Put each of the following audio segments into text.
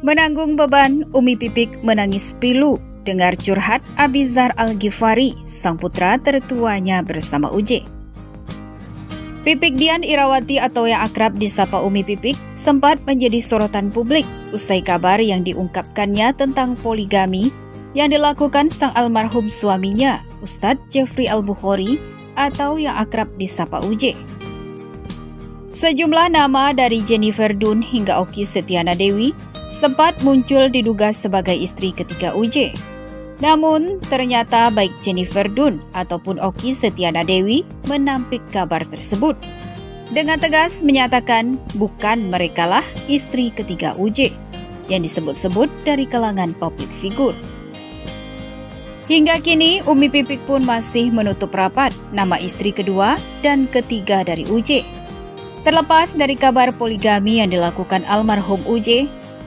Menanggung beban, Umi Pipik menangis pilu dengar curhat Abizar Al-Ghifari, sang putra tertuanya bersama Uje. Pipik Dian Irawati atau yang akrab disapa Umi Pipik sempat menjadi sorotan publik usai kabar yang diungkapkannya tentang poligami yang dilakukan sang almarhum suaminya, Ustadz Jeffrey Al-Bukhari atau yang akrab disapa Uje. Sejumlah nama dari Jennifer Dun hingga Okky Setiana Dewi sempat muncul diduga sebagai istri ketiga Uje. Namun, ternyata baik Jennifer Dun ataupun Okky Setiana Dewi menampik kabar tersebut. Dengan tegas menyatakan bukan merekalah istri ketiga Uje yang disebut-sebut dari kalangan publik figur. Hingga kini, Umi Pipik pun masih menutup rapat nama istri kedua dan ketiga dari Uje. Terlepas dari kabar poligami yang dilakukan almarhum Uje,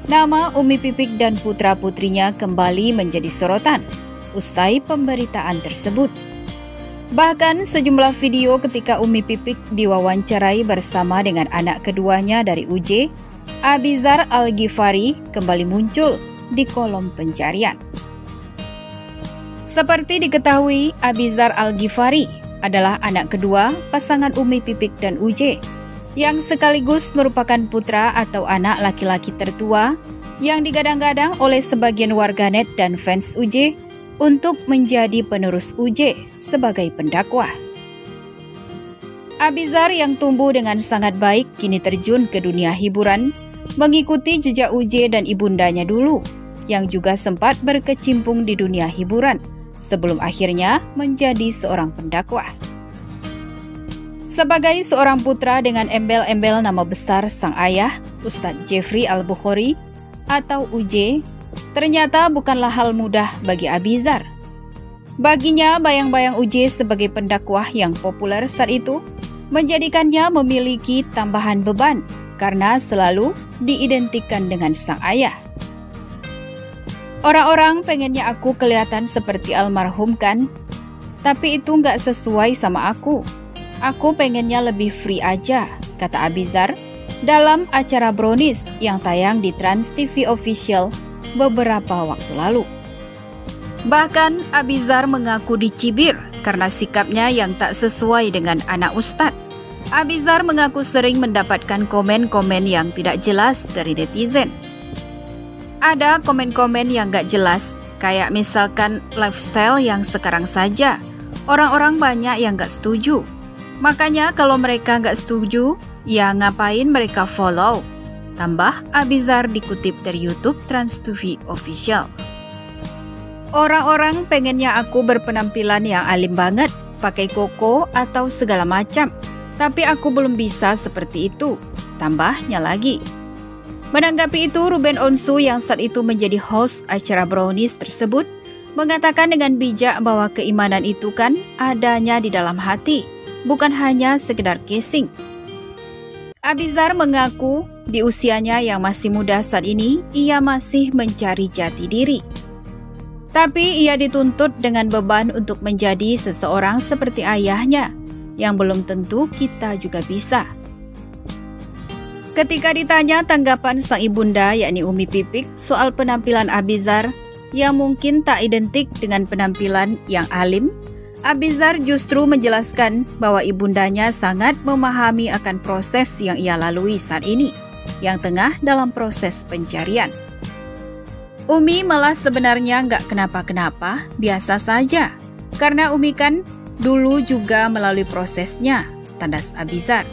nama Umi Pipik dan putra-putrinya kembali menjadi sorotan usai pemberitaan tersebut. Bahkan sejumlah video ketika Umi Pipik diwawancarai bersama dengan anak keduanya dari Uje, Abizar Al-Ghifari, kembali muncul di kolom pencarian. Seperti diketahui, Abizar Al-Ghifari adalah anak kedua pasangan Umi Pipik dan Uje, yang sekaligus merupakan putra atau anak laki-laki tertua yang digadang-gadang oleh sebagian warganet dan fans Uje untuk menjadi penerus Uje sebagai pendakwah. Abizar yang tumbuh dengan sangat baik kini terjun ke dunia hiburan, mengikuti jejak Uje dan ibundanya dulu, yang juga sempat berkecimpung di dunia hiburan sebelum akhirnya menjadi seorang pendakwah. Sebagai seorang putra dengan embel-embel nama besar sang ayah, Ustadz Jeffrey Al-Bukhari atau Uje, ternyata bukanlah hal mudah bagi Abizar. Baginya, bayang-bayang Uje sebagai pendakwah yang populer saat itu menjadikannya memiliki tambahan beban karena selalu diidentikan dengan sang ayah. Orang-orang pengennya aku kelihatan seperti almarhum kan, tapi itu nggak sesuai sama aku. Aku pengennya lebih free aja, kata Abizar dalam acara Brownies yang tayang di Trans TV Official beberapa waktu lalu. Bahkan Abizar mengaku dicibir karena sikapnya yang tak sesuai dengan anak Ustadz. Abizar mengaku sering mendapatkan komen-komen yang tidak jelas dari netizen. Ada komen-komen yang gak jelas, kayak misalkan lifestyle yang sekarang saja. Orang-orang banyak yang gak setuju. Makanya kalau mereka nggak setuju, ya ngapain mereka follow? Tambah Abizar dikutip dari YouTube Trans TV Official. Orang-orang pengennya aku berpenampilan yang alim banget, pakai koko atau segala macam. Tapi aku belum bisa seperti itu, tambahnya lagi. Menanggapi itu, Ruben Onsu yang saat itu menjadi host acara Brownies tersebut, mengatakan dengan bijak bahwa keimanan itu kan adanya di dalam hati, bukan hanya sekedar casing. Abizar mengaku di usianya yang masih muda saat ini, ia masih mencari jati diri. Tapi ia dituntut dengan beban untuk menjadi seseorang seperti ayahnya, yang belum tentu kita juga bisa. Ketika ditanya tanggapan sang ibunda yakni Umi Pipik soal penampilan Abizar yang mungkin tak identik dengan penampilan yang alim, Abizar justru menjelaskan bahwa ibundanya sangat memahami akan proses yang ia lalui saat ini, yang tengah dalam proses pencarian. Umi malah sebenarnya nggak kenapa-kenapa, biasa saja. Karena Umi kan dulu juga melalui prosesnya, tandas Abizar.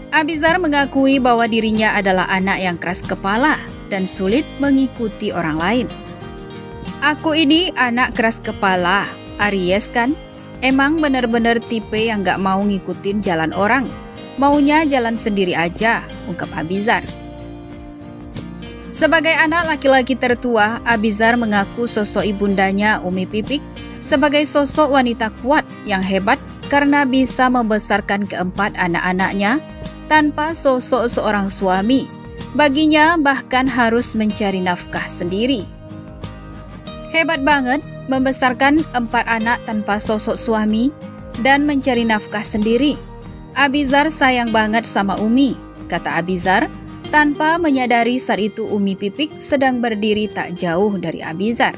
Abizar mengakui bahwa dirinya adalah anak yang keras kepala dan sulit mengikuti orang lain. Aku ini anak keras kepala, Aries kan? Emang bener-bener tipe yang gak mau ngikutin jalan orang. Maunya jalan sendiri aja, ungkap Abizar. Sebagai anak laki-laki tertua, Abizar mengaku sosok ibundanya Umi Pipik sebagai sosok wanita kuat yang hebat karena bisa membesarkan keempat anak-anaknya tanpa sosok seorang suami. Baginya bahkan harus mencari nafkah sendiri. Hebat banget membesarkan 4 anak tanpa sosok suami dan mencari nafkah sendiri. Abizar sayang banget sama Umi, kata Abizar tanpa menyadari saat itu Umi Pipik sedang berdiri tak jauh dari Abizar.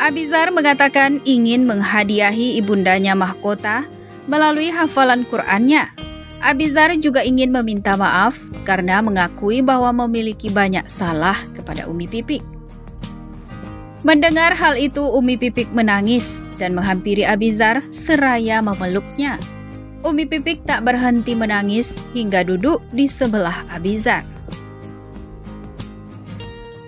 Abizar mengatakan ingin menghadiahi ibundanya mahkota melalui hafalan Qur'annya. Abizar juga ingin meminta maaf karena mengakui bahwa memiliki banyak salah kepada Umi Pipik. Mendengar hal itu, Umi Pipik menangis dan menghampiri Abizar seraya memeluknya. Umi Pipik tak berhenti menangis hingga duduk di sebelah Abizar.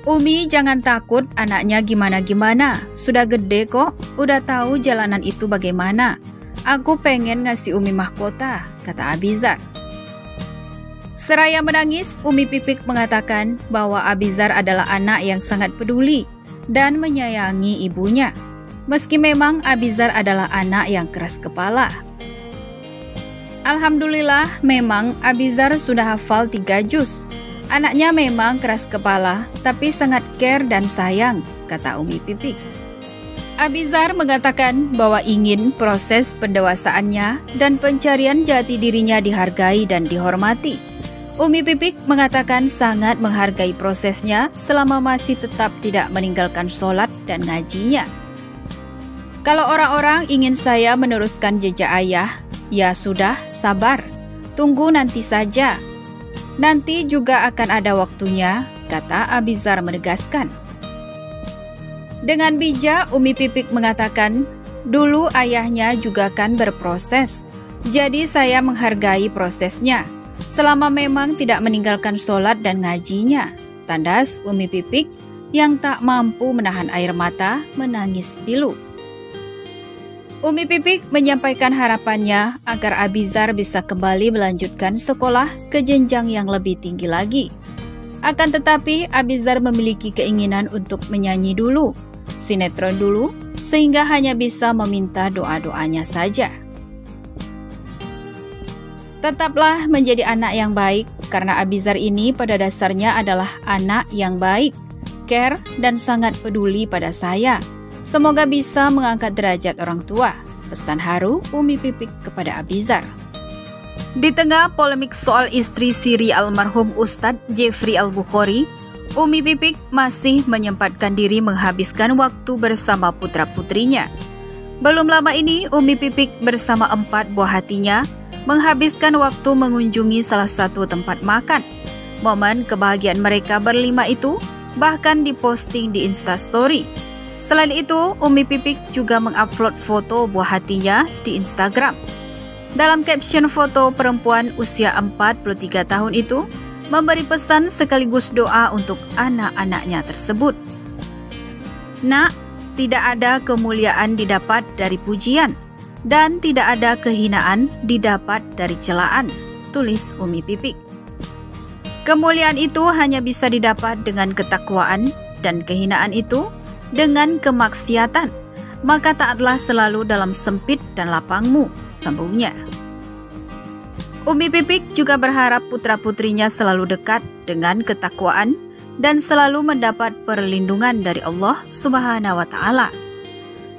"Umi, jangan takut, anaknya gimana-gimana. Sudah gede kok, udah tahu jalanan itu bagaimana. Aku pengen ngasih Umi mahkota," kata Abizar. Seraya menangis, Umi Pipik mengatakan bahwa Abizar adalah anak yang sangat peduli dan menyayangi ibunya. Meski memang Abizar adalah anak yang keras kepala. Alhamdulillah, memang Abizar sudah hafal 3 juz. Anaknya memang keras kepala, tapi sangat care dan sayang, kata Umi Pipik. Abizar mengatakan bahwa ingin proses pendewasaannya dan pencarian jati dirinya dihargai dan dihormati. Umi Pipik mengatakan sangat menghargai prosesnya selama masih tetap tidak meninggalkan sholat dan ngajinya. "Kalau orang-orang ingin saya meneruskan jejak ayah, ya sudah, sabar. Tunggu nanti saja. Nanti juga akan ada waktunya," kata Abizar menegaskan. Dengan bijak, Umi Pipik mengatakan, "Dulu ayahnya juga kan berproses, jadi saya menghargai prosesnya. Selama memang tidak meninggalkan sholat dan ngajinya," tandas Umi Pipik yang tak mampu menahan air mata menangis pilu. Umi Pipik menyampaikan harapannya agar Abizar bisa kembali melanjutkan sekolah ke jenjang yang lebih tinggi lagi. Akan tetapi Abizar memiliki keinginan untuk menyanyi dulu, sinetron dulu, sehingga hanya bisa meminta doa-doanya saja. Tetaplah menjadi anak yang baik, karena Abizar ini pada dasarnya adalah anak yang baik, care, dan sangat peduli pada saya. Semoga bisa mengangkat derajat orang tua, pesan haru Umi Pipik kepada Abizar. Di tengah polemik soal istri siri almarhum Ustadz Jeffrey Al-Bukhari, Umi Pipik masih menyempatkan diri menghabiskan waktu bersama putra-putrinya. Belum lama ini, Umi Pipik bersama 4 buah hatinya menghabiskan waktu mengunjungi salah satu tempat makan. Momen kebahagiaan mereka berlima itu bahkan diposting di Instastory. Selain itu, Umi Pipik juga mengupload foto buah hatinya di Instagram. Dalam caption foto, perempuan usia 43 tahun itu memberi pesan sekaligus doa untuk anak-anaknya tersebut. "Nak, tidak ada kemuliaan didapat dari pujian, dan tidak ada kehinaan didapat dari celaan," tulis Umi Pipik. "Kemuliaan itu hanya bisa didapat dengan ketakwaan, dan kehinaan itu dengan kemaksiatan. Maka taatlah selalu dalam sempit dan lapangmu," sambungnya. Umi Pipik juga berharap putra-putrinya selalu dekat dengan ketakwaan dan selalu mendapat perlindungan dari Allah Subhanahu wa Ta'ala.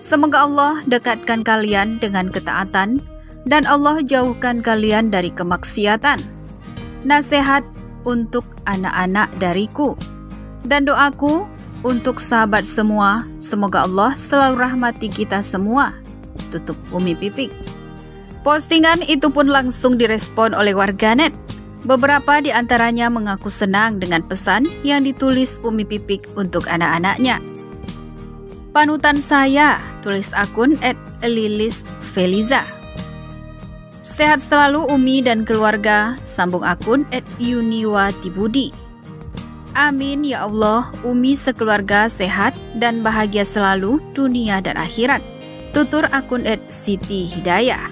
Semoga Allah dekatkan kalian dengan ketaatan dan Allah jauhkan kalian dari kemaksiatan. Nasihat untuk anak-anak dariku dan doaku untuk sahabat semua, semoga Allah selalu rahmati kita semua, tutup Umi Pipik. Postingan itu pun langsung direspon oleh warganet. Beberapa di antaranya mengaku senang dengan pesan yang ditulis Umi Pipik untuk anak-anaknya. "Panutan saya," tulis akun @lilisfeliza. "Sehat selalu Umi dan keluarga," sambung akun @yuniwatibudi. "Amin ya Allah, Umi sekeluarga sehat dan bahagia selalu dunia dan akhirat," tutur akun @siti hidayah.